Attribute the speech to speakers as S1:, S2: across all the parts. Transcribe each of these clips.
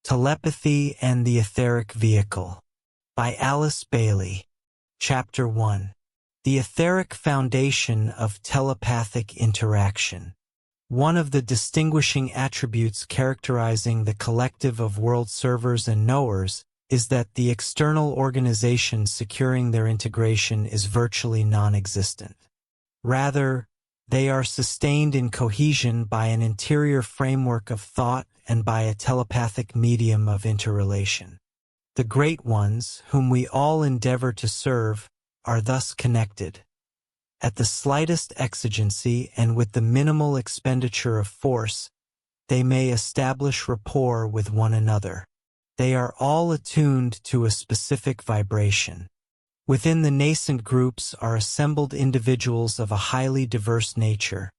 S1: Telepathy and the Etheric Vehicle by Alice Bailey. Chapter 1. The Etheric Foundation of Telepathic Interaction. One of the distinguishing attributes characterizing the collective of world servers and knowers is that the external organization securing their integration is virtually non-existent. Rather, they are sustained in cohesion by an interior framework of thought and by a telepathic medium of interrelation. The great ones, whom we all endeavor to serve, are thus connected. At the slightest exigency and with the minimal expenditure of force, they may establish rapport with one another. They are all attuned to a specific vibration. Within the nascent groups are assembled individuals of a highly diverse nature,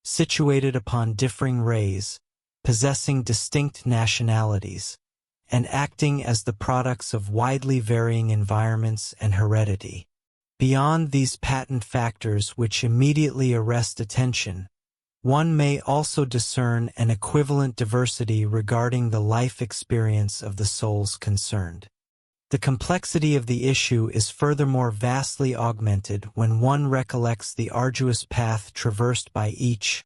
S1: situated upon differing rays, possessing distinct nationalities, and acting as the products of widely varying environments and heredity. Beyond these patent factors which immediately arrest attention, one may also discern an equivalent diversity regarding the life experience of the souls concerned. The complexity of the issue is furthermore vastly augmented when one recollects the arduous path traversed by each,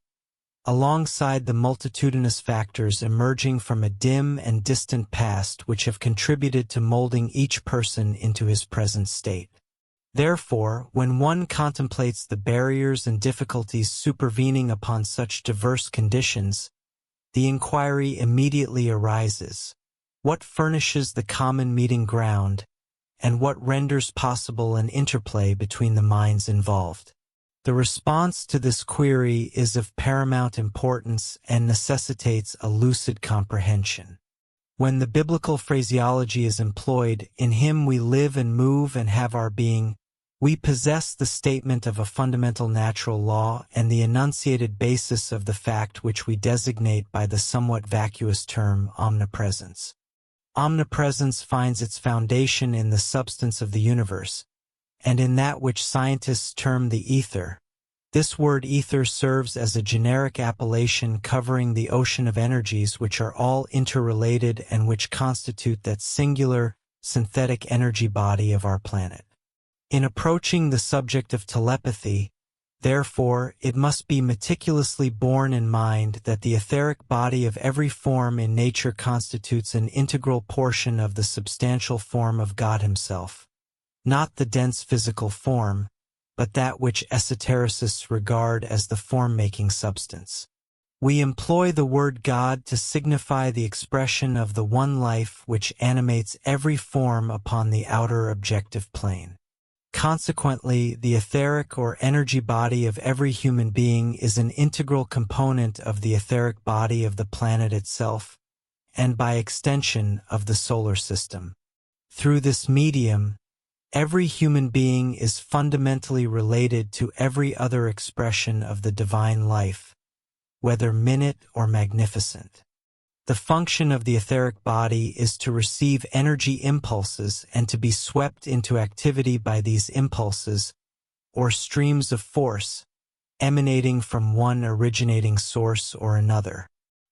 S1: alongside the multitudinous factors emerging from a dim and distant past which have contributed to molding each person into his present state. Therefore, when one contemplates the barriers and difficulties supervening upon such diverse conditions, the inquiry immediately arises: what furnishes the common meeting ground, and what renders possible an interplay between the minds involved? The response to this query is of paramount importance and necessitates a lucid comprehension. When the biblical phraseology is employed, "In him we live and move and have our being," we possess the statement of a fundamental natural law and the enunciated basis of the fact which we designate by the somewhat vacuous term omnipresence. Omnipresence finds its foundation in the substance of the universe, and in that which scientists term the ether. This word ether serves as a generic appellation covering the ocean of energies which are all interrelated and which constitute that singular, synthetic energy body of our planet. In approaching the subject of telepathy, therefore, it must be meticulously borne in mind that the etheric body of every form in nature constitutes an integral portion of the substantial form of God Himself, not the dense physical form, but that which esotericists regard as the form-making substance. We employ the word God to signify the expression of the one life which animates every form upon the outer objective plane. Consequently, the etheric or energy body of every human being is an integral component of the etheric body of the planet itself, and by extension of the solar system. Through this medium, every human being is fundamentally related to every other expression of the divine life, whether minute or magnificent. The function of the etheric body is to receive energy impulses and to be swept into activity by these impulses, or streams of force, emanating from one originating source or another.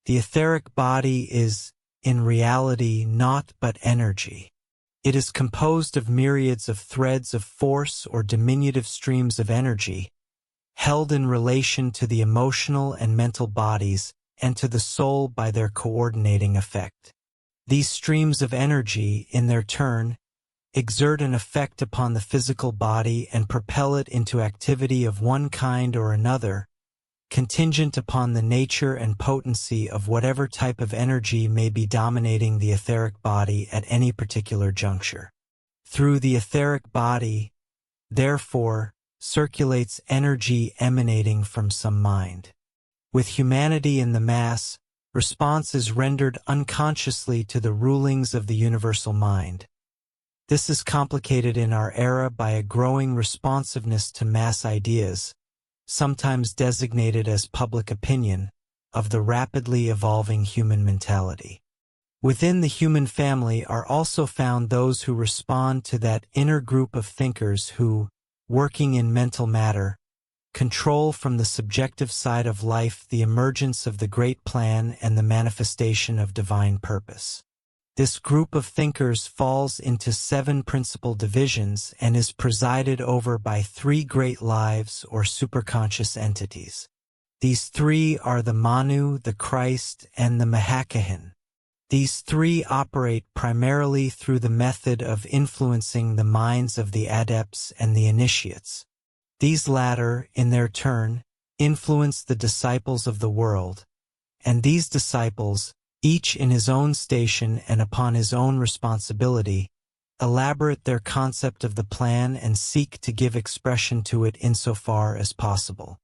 S1: The etheric body is, in reality, naught but energy. It is composed of myriads of threads of force or diminutive streams of energy, held in relation to the emotional and mental bodies and to the soul by their coordinating effect. These streams of energy, in their turn, exert an effect upon the physical body and propel it into activity of one kind or another, contingent upon the nature and potency of whatever type of energy may be dominating the etheric body at any particular juncture. Through the etheric body, therefore, circulates energy emanating from some mind. With humanity in the mass, response is rendered unconsciously to the rulings of the universal mind. This is complicated in our era by a growing responsiveness to mass ideas, sometimes designated as public opinion, of the rapidly evolving human mentality. Within the human family are also found those who respond to that inner group of thinkers who, working in mental matter, control from the subjective side of life the emergence of the great plan and the manifestation of divine purpose. This group of thinkers falls into 7 principal divisions and is presided over by 3 great lives or superconscious entities. These 3 are the Manu, the Christ, and the Mahakahin. These 3 operate primarily through the method of influencing the minds of the adepts and the initiates. These latter, in their turn, influence the disciples of the world, and these disciples, each in his own station and upon his own responsibility, elaborate their concept of the plan and seek to give expression to it insofar as possible.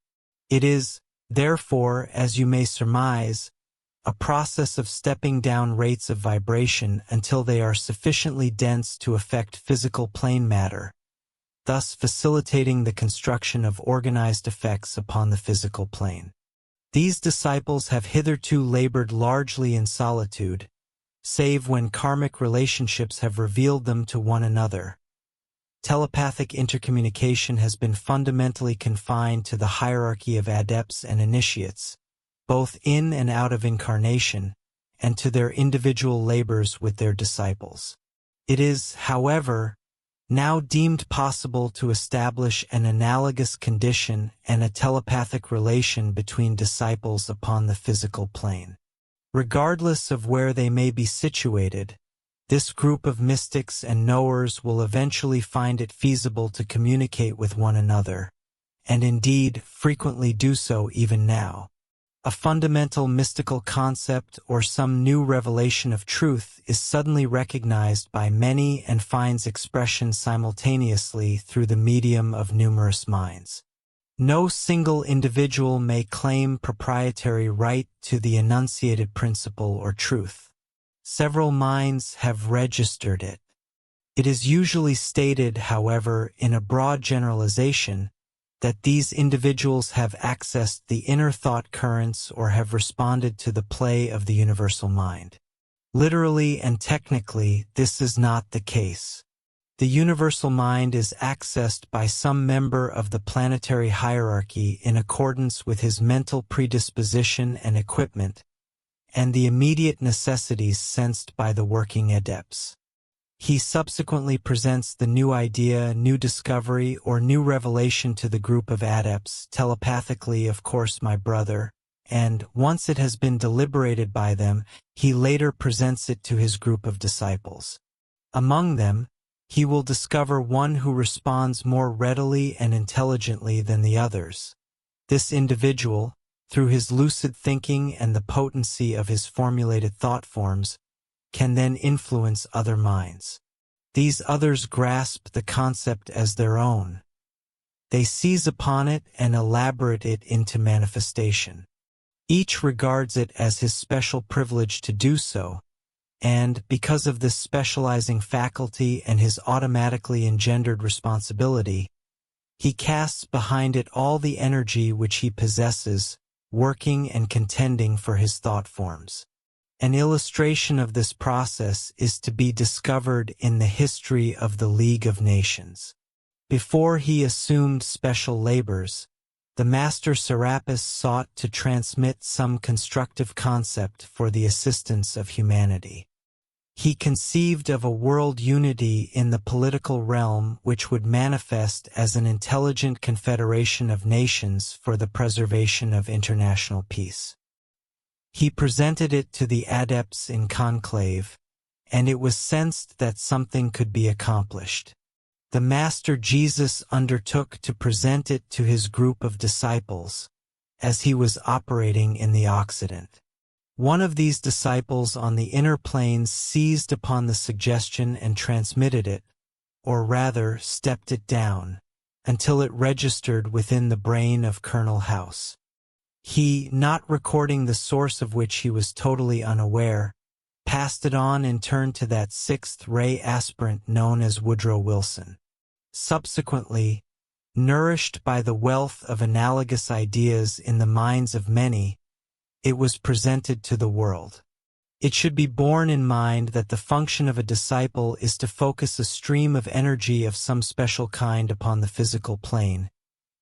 S1: It is, therefore, as you may surmise, a process of stepping down rates of vibration until they are sufficiently dense to affect physical plane matter, thus facilitating the construction of organized effects upon the physical plane. These disciples have hitherto labored largely in solitude, save when karmic relationships have revealed them to one another. Telepathic intercommunication has been fundamentally confined to the hierarchy of adepts and initiates, both in and out of incarnation, and to their individual labors with their disciples. It is, however, now deemed possible to establish an analogous condition and a telepathic relation between disciples upon the physical plane. Regardless of where they may be situated, this group of mystics and knowers will eventually find it feasible to communicate with one another, and indeed frequently do so even now. A fundamental mystical concept or some new revelation of truth is suddenly recognized by many and finds expression simultaneously through the medium of numerous minds. No single individual may claim proprietary right to the enunciated principle or truth. Several minds have registered it. It is usually stated, however, in a broad generalization, that these individuals have accessed the inner thought currents or have responded to the play of the universal mind. Literally and technically, this is not the case. The universal mind is accessed by some member of the planetary hierarchy in accordance with his mental predisposition and equipment, and the immediate necessities sensed by the working adepts. He subsequently presents the new idea, new discovery, or new revelation to the group of adepts, telepathically, of course, my brother, and, once it has been deliberated by them, he later presents it to his group of disciples. Among them, he will discover one who responds more readily and intelligently than the others. This individual, through his lucid thinking and the potency of his formulated thought forms, can then influence other minds. These others grasp the concept as their own. They seize upon it and elaborate it into manifestation. Each regards it as his special privilege to do so, and, because of this specializing faculty and his automatically engendered responsibility, he casts behind it all the energy which he possesses, working and contending for his thought forms. An illustration of this process is to be discovered in the history of the League of Nations. Before he assumed special labors, the Master Serapis sought to transmit some constructive concept for the assistance of humanity. He conceived of a world unity in the political realm which would manifest as an intelligent confederation of nations for the preservation of international peace. He presented it to the adepts in conclave, and it was sensed that something could be accomplished. The Master Jesus undertook to present it to his group of disciples, as he was operating in the Occident. One of these disciples on the inner planes seized upon the suggestion and transmitted it, or rather stepped it down, until it registered within the brain of Colonel House. He, not recording the source of which he was totally unaware, passed it on in turn to that sixth-ray aspirant known as Woodrow Wilson. Subsequently, nourished by the wealth of analogous ideas in the minds of many, it was presented to the world. It should be borne in mind that the function of a disciple is to focus a stream of energy of some special kind upon the physical plane,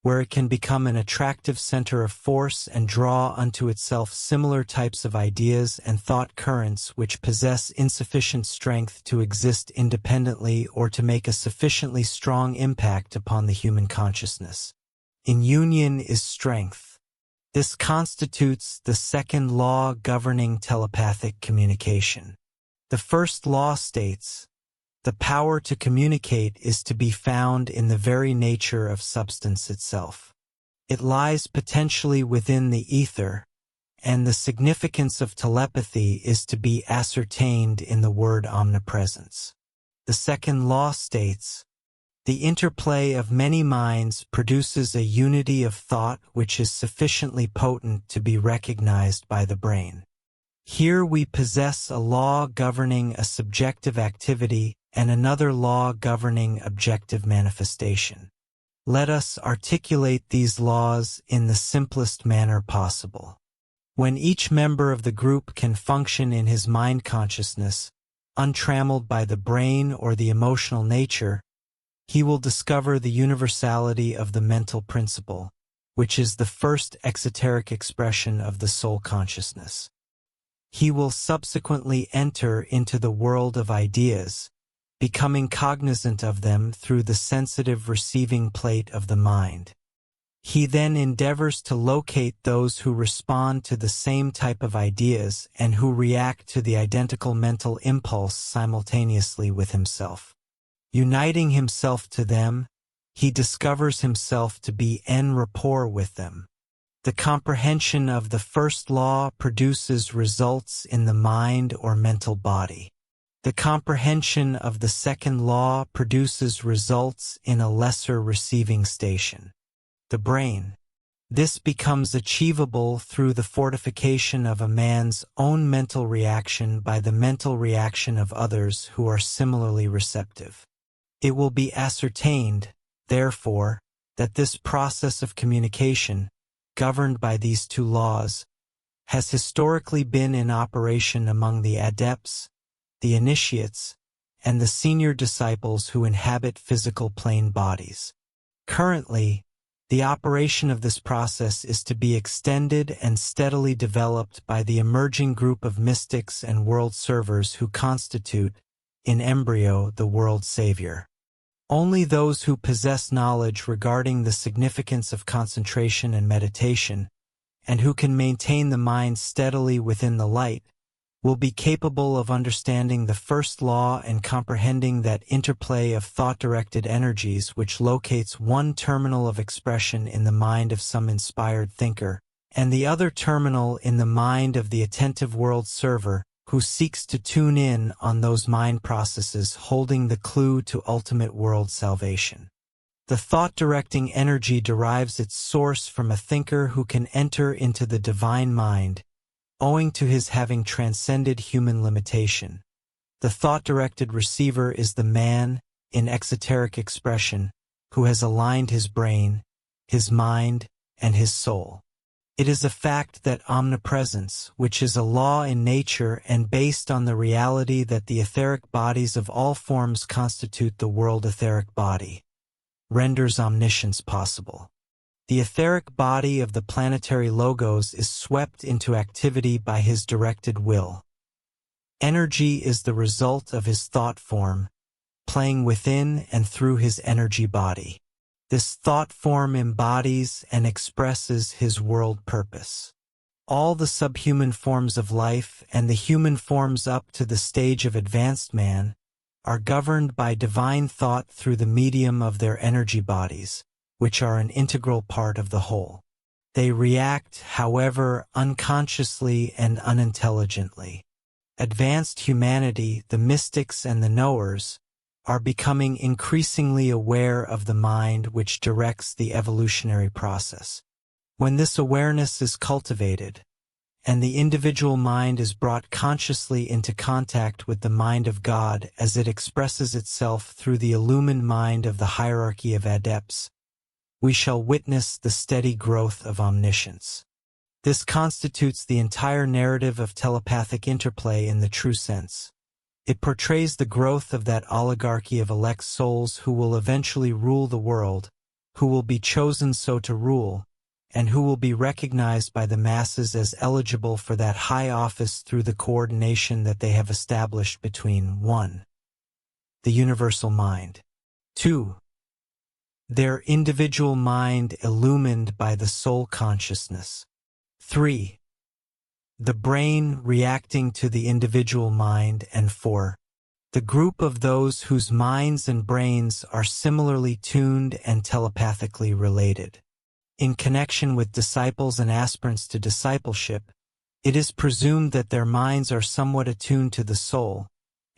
S1: where it can become an attractive center of force and draw unto itself similar types of ideas and thought currents which possess insufficient strength to exist independently or to make a sufficiently strong impact upon the human consciousness. In union is strength. This constitutes the second law governing telepathic communication. The first law states, "The power to communicate is to be found in the very nature of substance itself. It lies potentially within the ether, and the significance of telepathy is to be ascertained in the word omnipresence." The second law states, "The interplay of many minds produces a unity of thought which is sufficiently potent to be recognized by the brain." Here we possess a law governing a subjective activity and another law governing objective manifestation. Let us articulate these laws in the simplest manner possible. When each member of the group can function in his mind consciousness, untrammeled by the brain or the emotional nature, he will discover the universality of the mental principle, which is the first exoteric expression of the soul consciousness. He will subsequently enter into the world of ideas, becoming cognizant of them through the sensitive receiving plate of the mind. He then endeavors to locate those who respond to the same type of ideas and who react to the identical mental impulse simultaneously with himself. Uniting himself to them, he discovers himself to be en rapport with them. The comprehension of the first law produces results in the mind or mental body. The comprehension of the second law produces results in a lesser receiving station, the brain. This becomes achievable through the fortification of a man's own mental reaction by the mental reaction of others who are similarly receptive. It will be ascertained, therefore, that this process of communication, governed by these two laws, has historically been in operation among the adepts, the initiates, and the senior disciples who inhabit physical plane bodies. Currently, the operation of this process is to be extended and steadily developed by the emerging group of mystics and world servers who constitute, in embryo, the world savior. Only those who possess knowledge regarding the significance of concentration and meditation, and who can maintain the mind steadily within the light, will be capable of understanding the first law and comprehending that interplay of thought-directed energies which locates one terminal of expression in the mind of some inspired thinker, and the other terminal in the mind of the attentive world server, who seeks to tune in on those mind processes holding the clue to ultimate world salvation. The thought-directing energy derives its source from a thinker who can enter into the divine mind, owing to his having transcended human limitation. The thought-directed receiver is the man, in exoteric expression, who has aligned his brain, his mind, and his soul. It is a fact that omnipresence, which is a law in nature and based on the reality that the etheric bodies of all forms constitute the world etheric body, renders omniscience possible. The etheric body of the planetary logos is swept into activity by his directed will. Energy is the result of his thought form, playing within and through his energy body. This thought form embodies and expresses his world purpose. All the subhuman forms of life and the human forms up to the stage of advanced man are governed by divine thought through the medium of their energy bodies, which are an integral part of the whole. They react, however, unconsciously and unintelligently. Advanced humanity, the mystics and the knowers, are becoming increasingly aware of the mind which directs the evolutionary process. When this awareness is cultivated, and the individual mind is brought consciously into contact with the mind of God as it expresses itself through the illumined mind of the hierarchy of adepts, we shall witness the steady growth of omniscience. This constitutes the entire narrative of telepathic interplay in the true sense. It portrays the growth of that oligarchy of elect souls who will eventually rule the world, who will be chosen so to rule, and who will be recognized by the masses as eligible for that high office through the coordination that they have established between 1. The universal mind. 2. Their individual mind illumined by the soul consciousness. 3. The brain reacting to the individual mind, and 4. The group of those whose minds and brains are similarly tuned and telepathically related. In connection with disciples and aspirants to discipleship, it is presumed that their minds are somewhat attuned to the soul,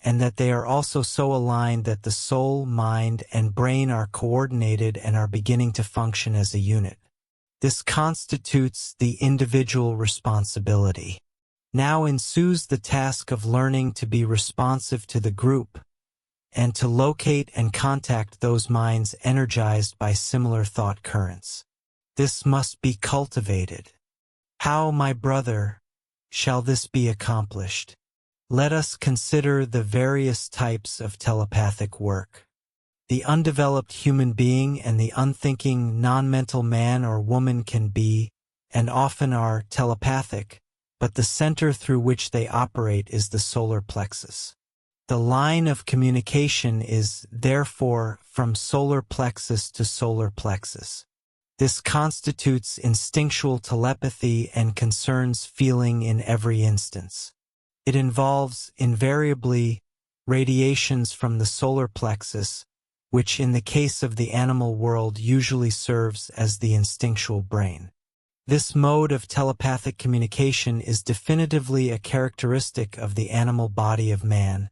S1: and that they are also so aligned that the soul, mind, and brain are coordinated and are beginning to function as a unit. This constitutes the individual responsibility. Now ensues the task of learning to be responsive to the group, and to locate and contact those minds energized by similar thought currents. This must be cultivated. How, my brother, shall this be accomplished? Let us consider the various types of telepathic work. The undeveloped human being and the unthinking non-mental man or woman can be, and often are, telepathic, but the center through which they operate is the solar plexus. The line of communication is, therefore, from solar plexus to solar plexus. This constitutes instinctual telepathy and concerns feeling in every instance. It involves, invariably, radiations from the solar plexus, which in the case of the animal world usually serves as the instinctual brain. This mode of telepathic communication is definitively a characteristic of the animal body of man,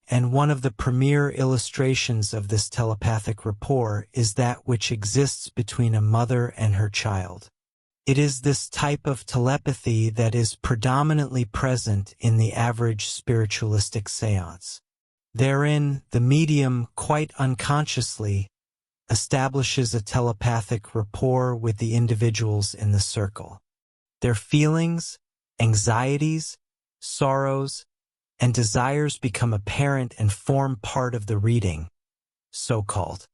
S1: and one of the premier illustrations of this telepathic rapport is that which exists between a mother and her child. It is this type of telepathy that is predominantly present in the average spiritualistic seance. Therein, the medium, quite unconsciously, establishes a telepathic rapport with the individuals in the circle. Their feelings, anxieties, sorrows, and desires become apparent and form part of the reading, so-called.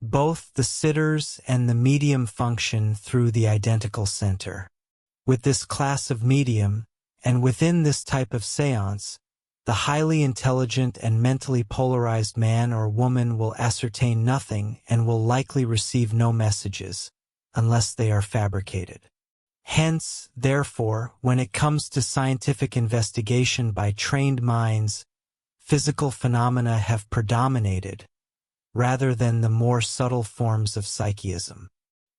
S1: Both the sitters and the medium function through the identical center. With this class of medium, and within this type of seance, the highly intelligent and mentally polarized man or woman will ascertain nothing and will likely receive no messages, unless they are fabricated. Hence, therefore, when it comes to scientific investigation by trained minds, physical phenomena have predominated, rather than the more subtle forms of psychism.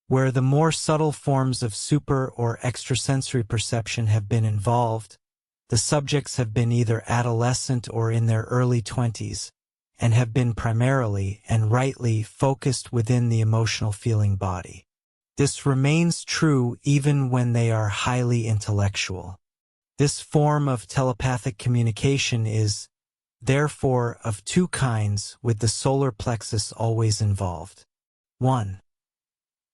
S1: Where the more subtle forms of super or extrasensory perception have been involved, the subjects have been either adolescent or in their early 20s, and have been primarily, and rightly, focused within the emotional feeling body. This remains true even when they are highly intellectual. This form of telepathic communication is, therefore, of two kinds, with the solar plexus always involved. 1.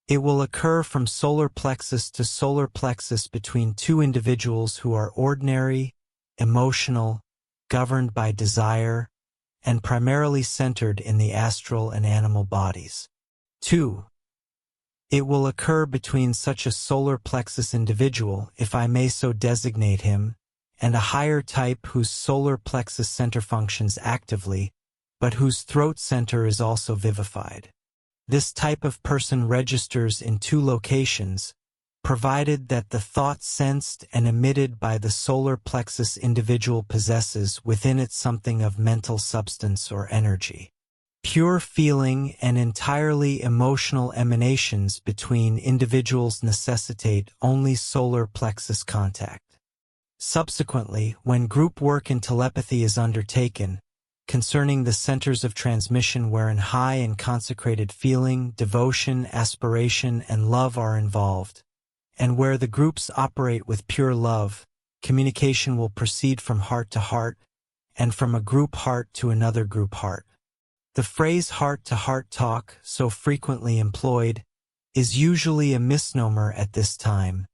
S1: It will occur from solar plexus to solar plexus between two individuals who are ordinary, emotional, governed by desire, and primarily centered in the astral and animal bodies. 2. It will occur between such a solar plexus individual, if I may so designate him, and a higher type whose solar plexus center functions actively, but whose throat center is also vivified. This type of person registers in two locations, provided that the thought sensed and emitted by the solar plexus individual possesses within it something of mental substance or energy. Pure feeling and entirely emotional emanations between individuals necessitate only solar plexus contact. Subsequently, when group work in telepathy is undertaken, concerning the centers of transmission wherein high and consecrated feeling, devotion, aspiration, and love are involved, and where the groups operate with pure love, communication will proceed from heart to heart, and from a group heart to another group heart. The phrase heart-to-heart talk, so frequently employed, is usually a misnomer at this time,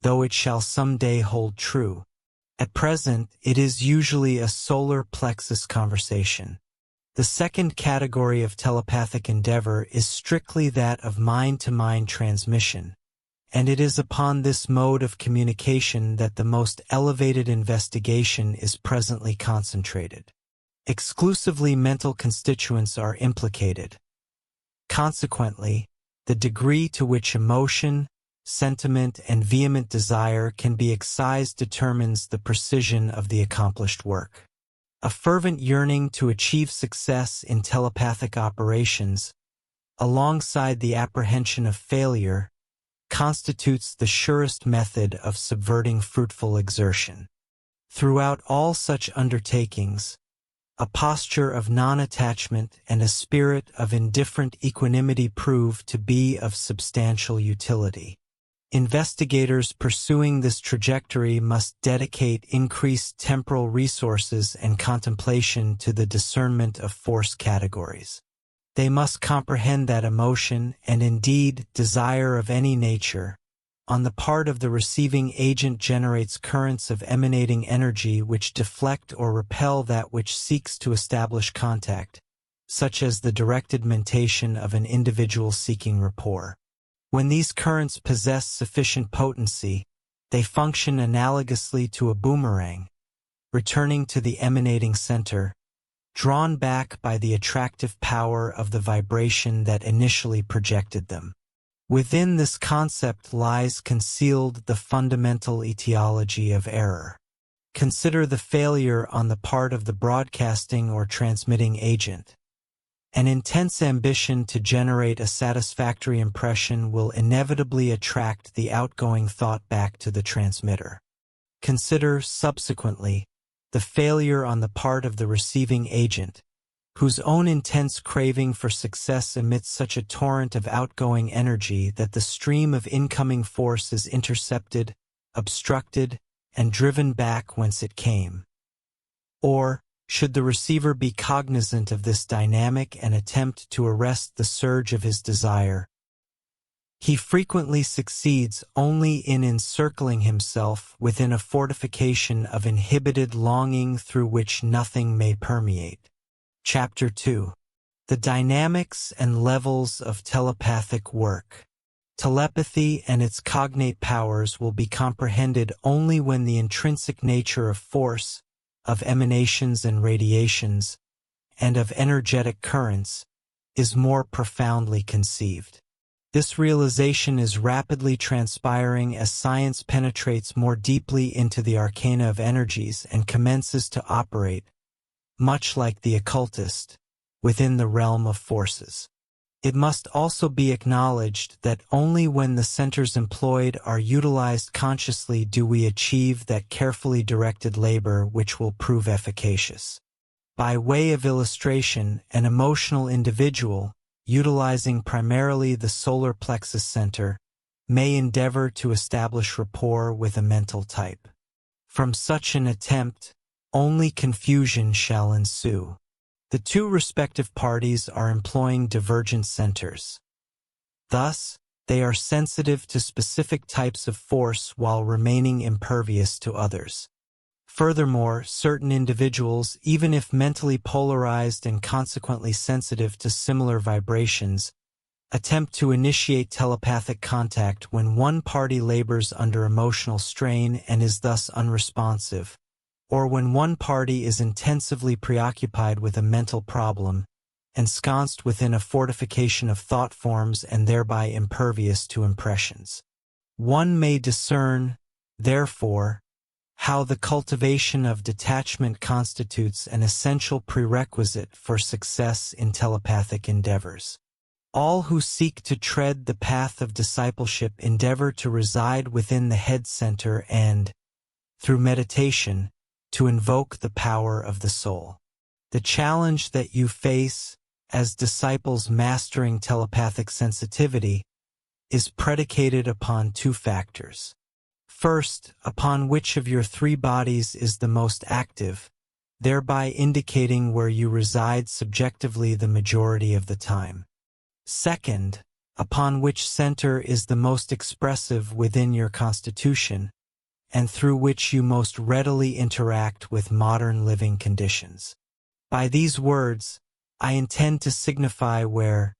S1: though it shall some day hold true. At present, it is usually a solar plexus conversation. The second category of telepathic endeavor is strictly that of mind-to-mind transmission, and it is upon this mode of communication that the most elevated investigation is presently concentrated. Exclusively mental constituents are implicated. Consequently, the degree to which emotion, sentiment, and vehement desire can be excised determines the precision of the accomplished work. A fervent yearning to achieve success in telepathic operations, alongside the apprehension of failure, constitutes the surest method of subverting fruitful exertion. Throughout all such undertakings, a posture of non-attachment and a spirit of indifferent equanimity prove to be of substantial utility. Investigators pursuing this trajectory must dedicate increased temporal resources and contemplation to the discernment of force categories. They must comprehend that emotion, and indeed desire of any nature, on the part of the receiving agent generates currents of emanating energy which deflect or repel that which seeks to establish contact, such as the directed mentation of an individual seeking rapport. When these currents possess sufficient potency, they function analogously to a boomerang, returning to the emanating center, drawn back by the attractive power of the vibration that initially projected them. Within this concept lies concealed the fundamental etiology of error. Consider the failure on the part of the broadcasting or transmitting agent. An intense ambition to generate a satisfactory impression will inevitably attract the outgoing thought back to the transmitter. Consider, subsequently, the failure on the part of the receiving agent, whose own intense craving for success emits such a torrent of outgoing energy that the stream of incoming force is intercepted, obstructed, and driven back whence it came. Or, should the receiver be cognizant of this dynamic and attempt to arrest the surge of his desire, he frequently succeeds only in encircling himself within a fortification of inhibited longing through which nothing may permeate. Chapter 2. The Dynamics and Levels of Telepathic Work. Telepathy and its cognate powers will be comprehended only when the intrinsic nature of force, of emanations and radiations, and of energetic currents, is more profoundly conceived. This realization is rapidly transpiring as science penetrates more deeply into the arcana of energies and commences to operate, much like the occultist, within the realm of forces. It must also be acknowledged that only when the centers employed are utilized consciously do we achieve that carefully directed labor which will prove efficacious. By way of illustration, an emotional individual, utilizing primarily the solar plexus center, may endeavor to establish rapport with a mental type. From such an attempt, only confusion shall ensue. The two respective parties are employing divergent centers. Thus, they are sensitive to specific types of force while remaining impervious to others. Furthermore, certain individuals, even if mentally polarized and consequently sensitive to similar vibrations, attempt to initiate telepathic contact when one party labors under emotional strain and is thus unresponsive, or when one party is intensively preoccupied with a mental problem, ensconced within a fortification of thought forms and thereby impervious to impressions. One may discern, therefore, how the cultivation of detachment constitutes an essential prerequisite for success in telepathic endeavors. All who seek to tread the path of discipleship endeavor to reside within the head center and, through meditation, to invoke the power of the soul. The challenge that you face as disciples mastering telepathic sensitivity is predicated upon two factors. First, upon which of your three bodies is the most active, thereby indicating where you reside subjectively the majority of the time. Second, upon which center is the most expressive within your constitution, and through which you most readily interact with modern living conditions. By these words, I intend to signify where,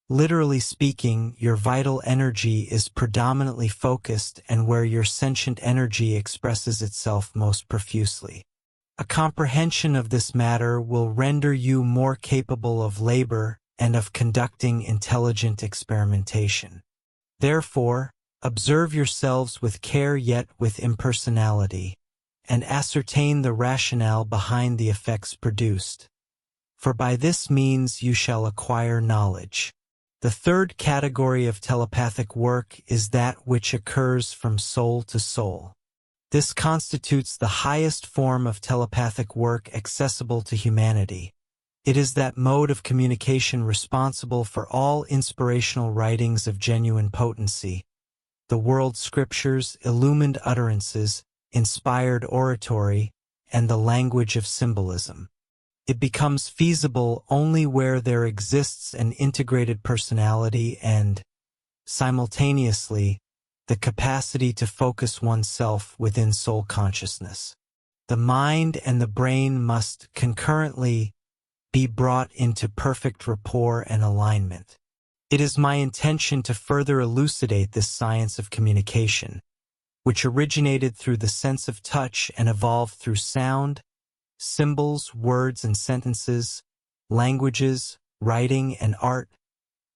S1: literally speaking, your vital energy is predominantly focused and where your sentient energy expresses itself most profusely. A comprehension of this matter will render you more capable of labor and of conducting intelligent experimentation. Therefore, observe yourselves with care yet with impersonality, and ascertain the rationale behind the effects produced. For by this means you shall acquire knowledge. The third category of telepathic work is that which occurs from soul to soul. This constitutes the highest form of telepathic work accessible to humanity. It is that mode of communication responsible for all inspirational writings of genuine potency, the world scriptures, illumined utterances, inspired oratory, and the language of symbolism. It becomes feasible only where there exists an integrated personality and, simultaneously, the capacity to focus oneself within soul consciousness. The mind and the brain must concurrently be brought into perfect rapport and alignment. It is my intention to further elucidate this science of communication, which originated through the sense of touch and evolved through sound, symbols, words and sentences, languages, writing, and art,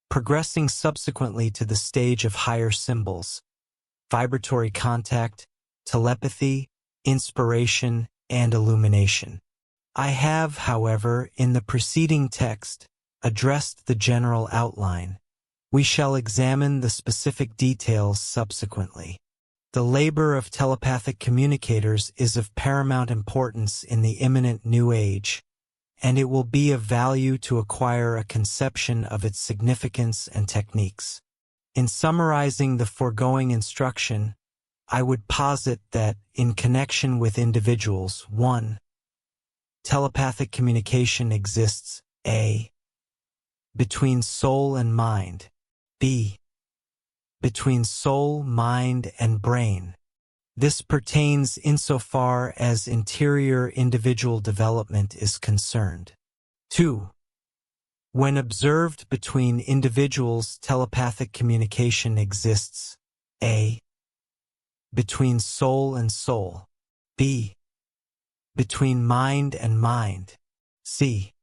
S1: progressing subsequently to the stage of higher symbols, vibratory contact, telepathy, inspiration, and illumination. I have, however, in the preceding text, addressed the general outline. We shall examine the specific details subsequently. The labor of telepathic communicators is of paramount importance in the imminent New Age, and it will be of value to acquire a conception of its significance and techniques. In summarizing the foregoing instruction, I would posit that, in connection with individuals, 1. Telepathic communication exists, a. between soul and mind, b. between soul, mind, and brain. This pertains insofar as interior individual development is concerned. 2. When observed between individuals, telepathic communication exists, a. between soul and soul, b. between mind and mind, c.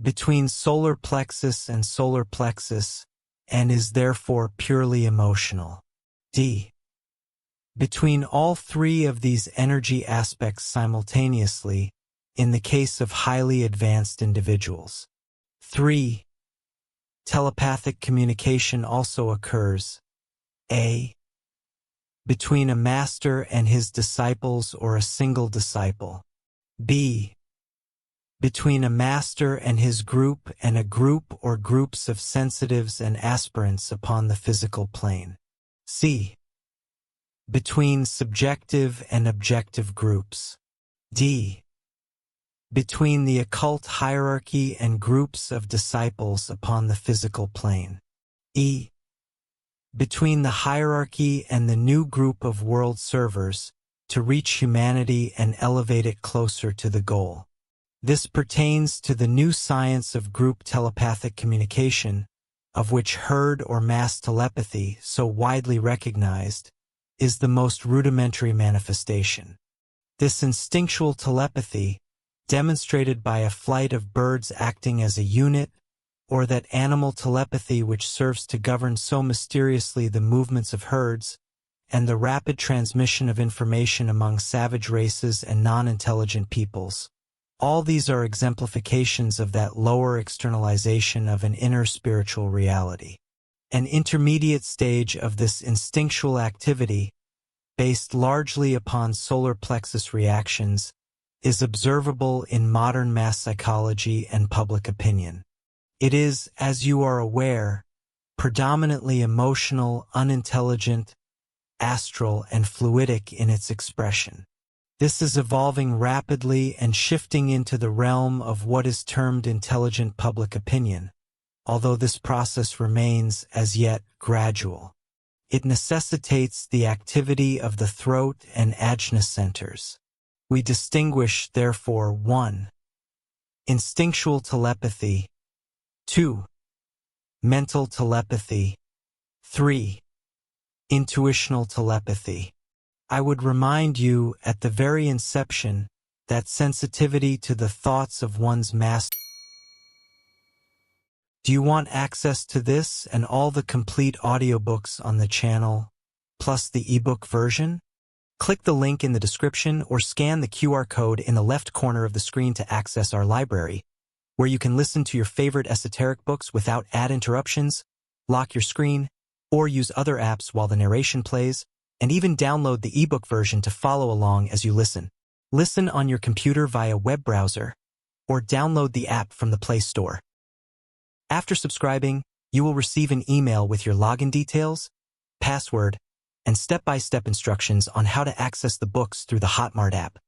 S1: between solar plexus and solar plexus, and is therefore purely emotional, d. between all three of these energy aspects simultaneously, in the case of highly advanced individuals. 3. Telepathic communication also occurs, a. between a master and his disciples or a single disciple, b. between a master and his group and a group or groups of sensitives and aspirants upon the physical plane, c. between subjective and objective groups, d. between the occult hierarchy and groups of disciples upon the physical plane, e. between the hierarchy and the new group of world servers to reach humanity and elevate it closer to the goal. This pertains to the new science of group telepathic communication, of which herd or mass telepathy, so widely recognized, is the most rudimentary manifestation. This instinctual telepathy, demonstrated by a flight of birds acting as a unit, or that animal telepathy which serves to govern so mysteriously the movements of herds, and the rapid transmission of information among savage races and non-intelligent peoples. All these are exemplifications of that lower externalization of an inner spiritual reality. An intermediate stage of this instinctual activity, based largely upon solar plexus reactions, is observable in modern mass psychology and public opinion. It is, as you are aware, predominantly emotional, unintelligent, astral, and fluidic in its expression. This is evolving rapidly and shifting into the realm of what is termed intelligent public opinion, although this process remains, as yet, gradual. It necessitates the activity of the throat and ajna centers. We distinguish, therefore, 1. Instinctual telepathy. 2. Mental telepathy. 3. Intuitional telepathy. I would remind you at the very inception that sensitivity to the thoughts of one's master. Do you want access to this and all the complete audiobooks on the channel, plus the ebook version? Click the link in the description or scan the QR code in the left corner of the screen to access our library, where you can listen to your favorite esoteric books without ad interruptions, lock your screen, or use other apps while the narration plays, and even download the ebook version to follow along as you listen. Listen on your computer via web browser, or download the app from the Play Store. After subscribing, you will receive an email with your login details, password, and step-by-step instructions on how to access the books through the Hotmart app.